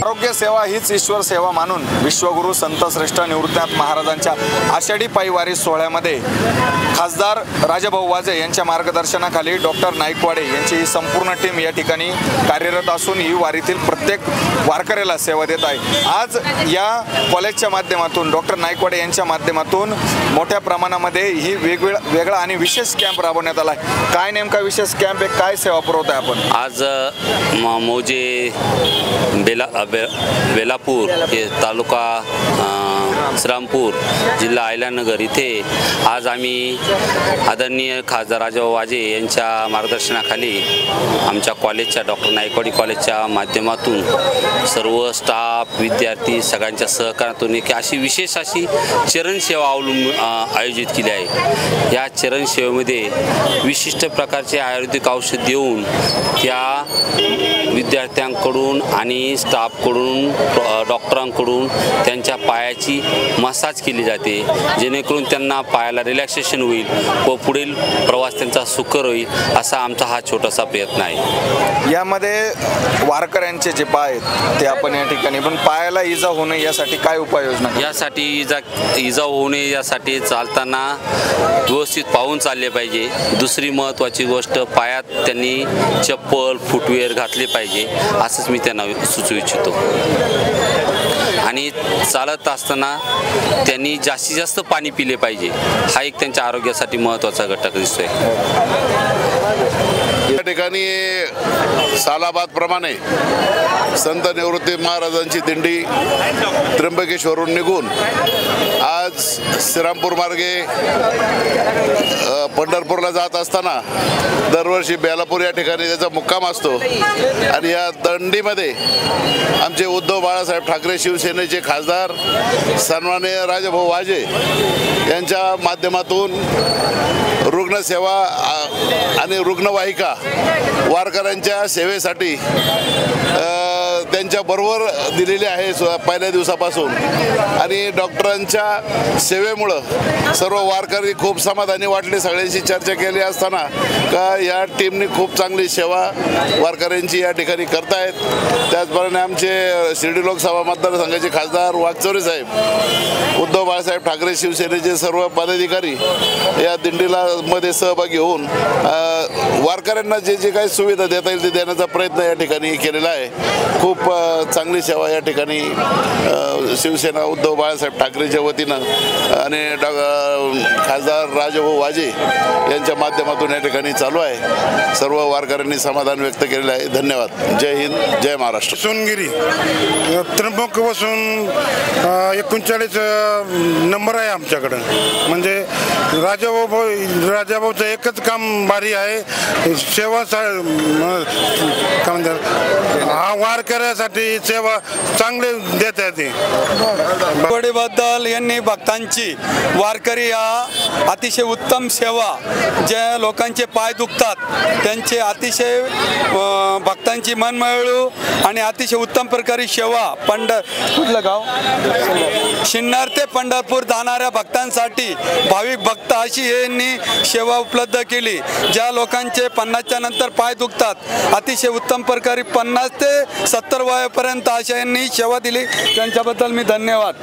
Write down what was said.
आरोग्य सेवा हीच ईश्वर सेवा मानून विश्वगुरु संतश्रेष्ठ निवृत्तीनाथ महाराजांच्या आषाढी पायवारी सोहळ्यामध्ये खासदार राजाभाऊ वाजे यांच्या मार्गदर्शनाखाली डॉक्टर नाईकवाडे यांची ही संपूर्ण टीम या ठिकाणी कार्यरत असून ही वारीतील प्रत्येक वारकऱ्याला सेवा देत आहे। आज या कॉलेजच्या माध्यमातून डॉक्टर नाईकवाडे यांच्या माध्यमातून मोठ्या प्रमाणामध्ये ही वेगळा आणि विशेष कॅम्प राबवण्यात आला आहे। काय नेमका विशेष कॅम्प आहे, काय सेवा पुरवत आहे आपण? आज मौजे बेलापूर हे तालुका श्रीरामपूर जिल्हा अहिल्यानगर इथे आज आम्ही आदरणीय खासदार राजाभाऊ वाजे यांच्या मार्गदर्शनाखाली आमच्या कॉलेजच्या डॉक्टर नाईकवाडे कॉलेजच्या माध्यमातून सर्व स्टाफ विद्यार्थी सगळ्यांच्या सहकार्यातून एक अशी विशेष अशी चरण सेवा आयोजित केली आहे। या चरण सेवेमध्ये विशिष्ट प्रकारचे आयुर्वेदिक औषध देऊन त्या विद्यार्थ्यांकडून आणि स्टाफकडून डॉक्टरांकडून त्यांच्या पायाची मसाज केली जाते, जेणेकरून त्यांना पायाला रिलॅक्सेशन होईल व पुढील प्रवास त्यांचा सुकर होईल असा आमचा हा छोटासा प्रयत्न आहे। यामध्ये वारकऱ्यांचे जे पाय आहेत ते आपण या ठिकाणी पण पायाला इजा होऊ नये यासाठी काय उपाययोजना? यासाठी इजा होऊ नये यासाठी चालताना व्यवस्थित पाहून चालले पाहिजे। दुसरी महत्त्वाची गोष्ट, पायात त्यांनी चप्पल फुटवेअर घातले पाहिजे असंच मी त्यांना सुचवू इच्छितो। आणि चालत असताना त्यांनी जास्तीत जास्त पाणी पिले पाहिजे, हा एक त्यांच्या आरोग्यासाठी महत्त्वाचा घटक दिसतोय। या ठिकाणी सालाबाद प्रमाणे संत निवृत्ती महाराजांची दिंडी त्र्यंबकेश्वरहून निघून आज श्रीरामपूर मार्गे पंढरपूरला जात असताना दरवर्षी बेलापूर या ठिकाणी त्याचा मुक्काम असतो आणि या दिंडीमध्ये आमचे उद्धव बाळासाहेब ठाकरे शिवसेनेचे खासदार सन्माननीय राजाभाऊ वाजे यांच्या माध्यमातून रुग्णसेवा आणि रुग्णवाहिका वारकऱ्यांच्या सेवेसाठी त्यांच्या बरोबर दिलेली आहे पहिल्या दिवसापासून आणि डॉक्टरांच्या सेवेमुळं सर्व वारकरी खूप समाधानी वाटले। सगळ्यांशी चर्चा केली असताना का या टीमने खूप चांगली सेवा वारकऱ्यांची या ठिकाणी करतायत। त्याचप्रमाणे आमचे शिर्डी लोकसभा मतदारसंघाचे खासदार वागचौरे साहेब, उद्धव बाळासाहेब ठाकरे शिवसेनेचे सर्व पदाधिकारी या दिंडीला मध्ये सहभागी होऊन वारकऱ्यांना जे जे काही सुविधा देता येईल ते देण्याचा प्रयत्न या ठिकाणी केलेला आहे। खूप चांगली सेवा या ठिकाणी शिवसेना उद्धव बाळासाहेब ठाकरेच्या वतीनं आणि खासदार राजाभाऊ वाजे यांच्या माध्यमातून या ठिकाणी चालू आहे। सर्व वारकऱ्यांनी समाधान व्यक्त केलेलं आहे। धन्यवाद। जय हिंद, जय महाराष्ट्र। सोनगिरी त्र्यंबकपासून 39 नंबर आहे आमच्याकडं। म्हणजे राजाभाऊचं एकच काम भारी आहे, सेवा काय म्हणतात हा वारकऱ्यासाठी सेवा चांगली देत आहे। बद्दल यांनी भक्तांची वारकरी हा अतिशय उत्तम सेवा, ज्या लोकांचे पाय दुखतात त्यांचे अतिशय भक्तांची मन मिळू आणि अतिशय उत्तम प्रकारे सेवा कुठलं गाव शिन्नर ते पंढरपूर जाणाऱ्या भक्तांसाठी भाविक भक्त अशी यांनी सेवा उपलब्ध केली। ज्या लोकांचे 50च्या नंतर पाय दुखतात अतिशय उत्तम प्रकारे 50 ते 70 वयापर्यंत अशा यांनी सेवा दिली, त्यांच्याबद्दल मी धन्यवाद।